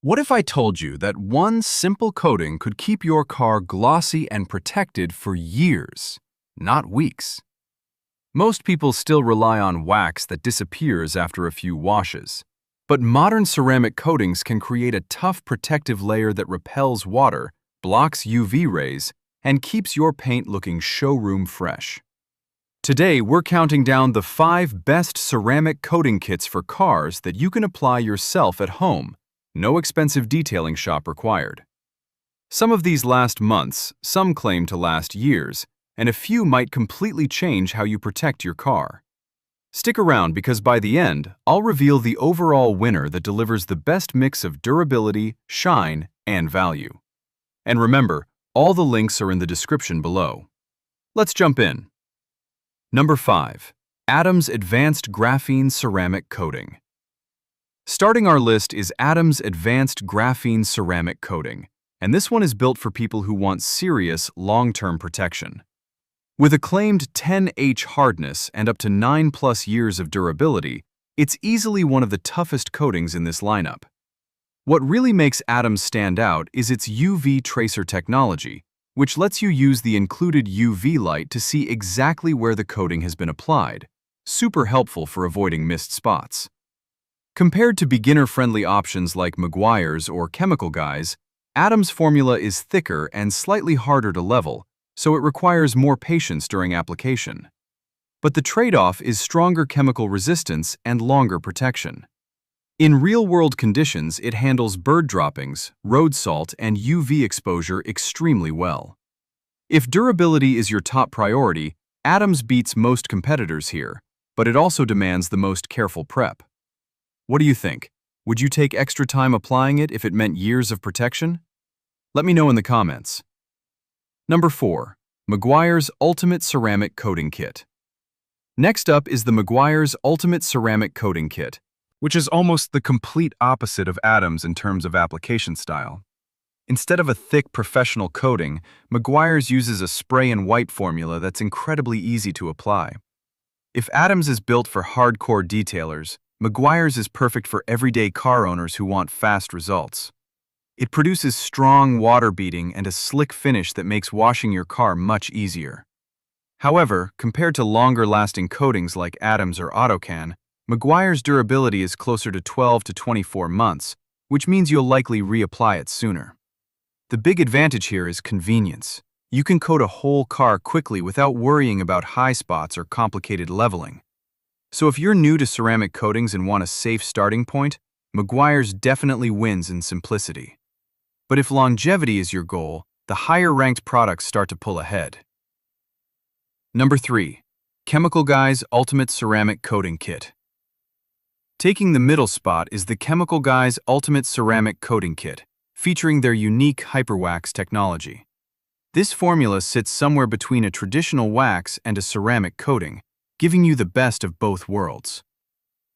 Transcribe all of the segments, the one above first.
What if I told you that one simple coating could keep your car glossy and protected for years, not weeks? Most people still rely on wax that disappears after a few washes. But modern ceramic coatings can create a tough protective layer that repels water, blocks UV rays, and keeps your paint looking showroom fresh. Today, we're counting down the 5 best ceramic coating kits for cars that you can apply yourself at home. No expensive detailing shop required. Some of these last months, some claim to last years, and a few might completely change how you protect your car. Stick around because by the end, I'll reveal the overall winner that delivers the best mix of durability, shine, and value. And remember, all the links are in the description below. Let's jump in. Number 5. Adams Advanced Graphene Ceramic Coating. Starting our list is Adams Advanced Graphene Ceramic Coating, and this one is built for people who want serious, long-term protection. With a claimed 10H hardness and up to 9+ years of durability, it's easily one of the toughest coatings in this lineup. What really makes Adams stand out is its UV tracer technology, which lets you use the included UV light to see exactly where the coating has been applied, super helpful for avoiding missed spots. Compared to beginner-friendly options like Meguiar's or Chemical Guy's, Adams' formula is thicker and slightly harder to level, so it requires more patience during application. But the trade-off is stronger chemical resistance and longer protection. In real-world conditions, it handles bird droppings, road salt, and UV exposure extremely well. If durability is your top priority, Adams beats most competitors here, but it also demands the most careful prep. What do you think? Would you take extra time applying it if it meant years of protection? Let me know in the comments. Number 4. Meguiar's Ultimate Ceramic Coating Kit. Next up is the Meguiar's Ultimate Ceramic Coating Kit, which is almost the complete opposite of Adams in terms of application style. Instead of a thick professional coating, Meguiar's uses a spray and wipe formula that's incredibly easy to apply. If Adams is built for hardcore detailers, Meguiar's is perfect for everyday car owners who want fast results. It produces strong water beading and a slick finish that makes washing your car much easier. However, compared to longer-lasting coatings like Adams or AutoCan, Meguiar's durability is closer to 12 to 24 months, which means you'll likely reapply it sooner. The big advantage here is convenience. You can coat a whole car quickly without worrying about high spots or complicated leveling. So if you're new to ceramic coatings and want a safe starting point, Meguiar's definitely wins in simplicity. But if longevity is your goal, the higher-ranked products start to pull ahead. Number 3. Chemical Guy's Ultimate Ceramic Coating Kit. Taking the middle spot is the Chemical Guy's Ultimate Ceramic Coating Kit, featuring their unique HyperWax technology. This formula sits somewhere between a traditional wax and a ceramic coating, giving you the best of both worlds.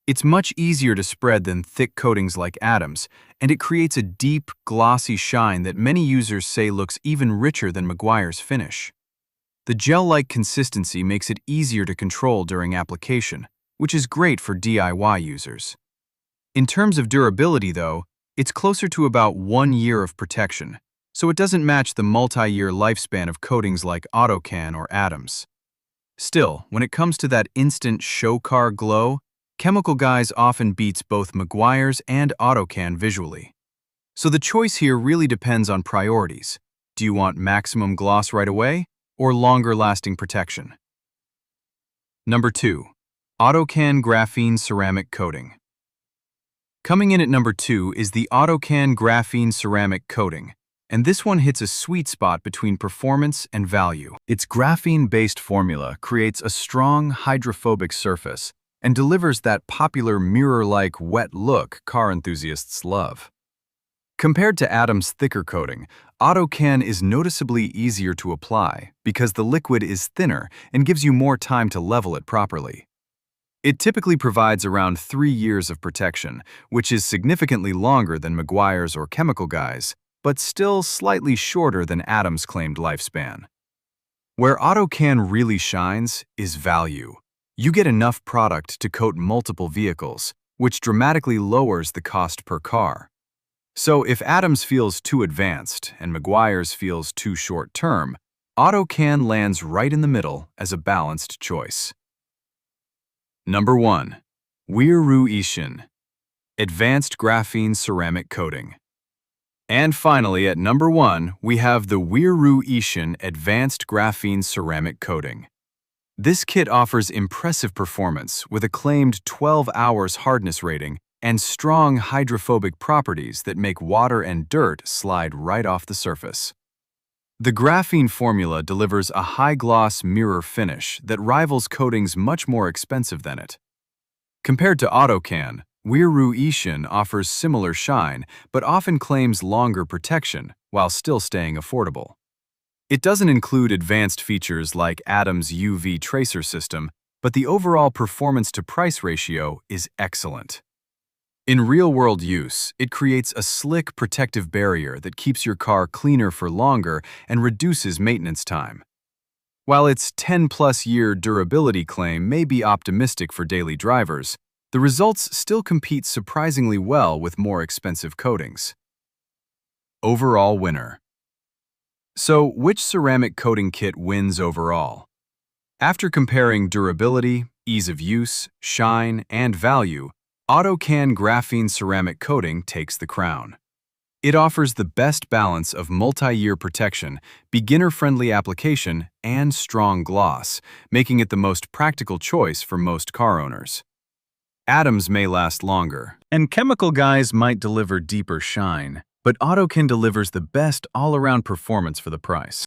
It's much easier to spread than thick coatings like Adams, and it creates a deep, glossy shine that many users say looks even richer than Meguiar's finish. The gel-like consistency makes it easier to control during application, which is great for DIY users. In terms of durability, though, it's closer to about 1 year of protection, so it doesn't match the multi-year lifespan of coatings like AutoCan or Adams. Still, when it comes to that instant show car glow, Chemical Guy's often beats both Meguiar's and AutoCan visually. So the choice here really depends on priorities. Do you want maximum gloss right away, or longer-lasting protection? Number 2. AutoCan Graphene Ceramic Coating. Coming in at number 2 is the AutoCan Graphene Ceramic Coating, and this one hits a sweet spot between performance and value. Its graphene-based formula creates a strong, hydrophobic surface and delivers that popular mirror-like wet look car enthusiasts love. Compared to Adams' thicker coating, AutoCan is noticeably easier to apply because the liquid is thinner and gives you more time to level it properly. It typically provides around 3 years of protection, which is significantly longer than Meguiar's or Chemical Guy's, but still slightly shorter than Adams' claimed lifespan. Where AutoCan really shines is value. You get enough product to coat multiple vehicles, which dramatically lowers the cost per car. So if Adams feels too advanced and Meguiar's feels too short-term, AutoCan lands right in the middle as a balanced choice. Number 1. Weiru Ishin, Advanced Graphene Ceramic Coating. And finally, at number 1, we have the Weiru Ishin Advanced Graphene Ceramic Coating. This kit offers impressive performance with a claimed 12 hours hardness rating and strong hydrophobic properties that make water and dirt slide right off the surface. The graphene formula delivers a high-gloss mirror finish that rivals coatings much more expensive than it. Compared to AutoCan, Weiru Ishin offers similar shine but often claims longer protection while still staying affordable. It doesn't include advanced features like Adams' UV tracer system, but the overall performance-to-price ratio is excellent. In real-world use, it creates a slick protective barrier that keeps your car cleaner for longer and reduces maintenance time. While its 10-plus-year durability claim may be optimistic for daily drivers, the results still compete surprisingly well with more expensive coatings. Overall winner. So, which ceramic coating kit wins overall? After comparing durability, ease of use, shine, and value, AutoCan Graphene Ceramic Coating takes the crown. It offers the best balance of multi-year protection, beginner-friendly application, and strong gloss, making it the most practical choice for most car owners. Adams may last longer, and chemical guys might deliver deeper shine, but AutoCan delivers the best all-around performance for the price.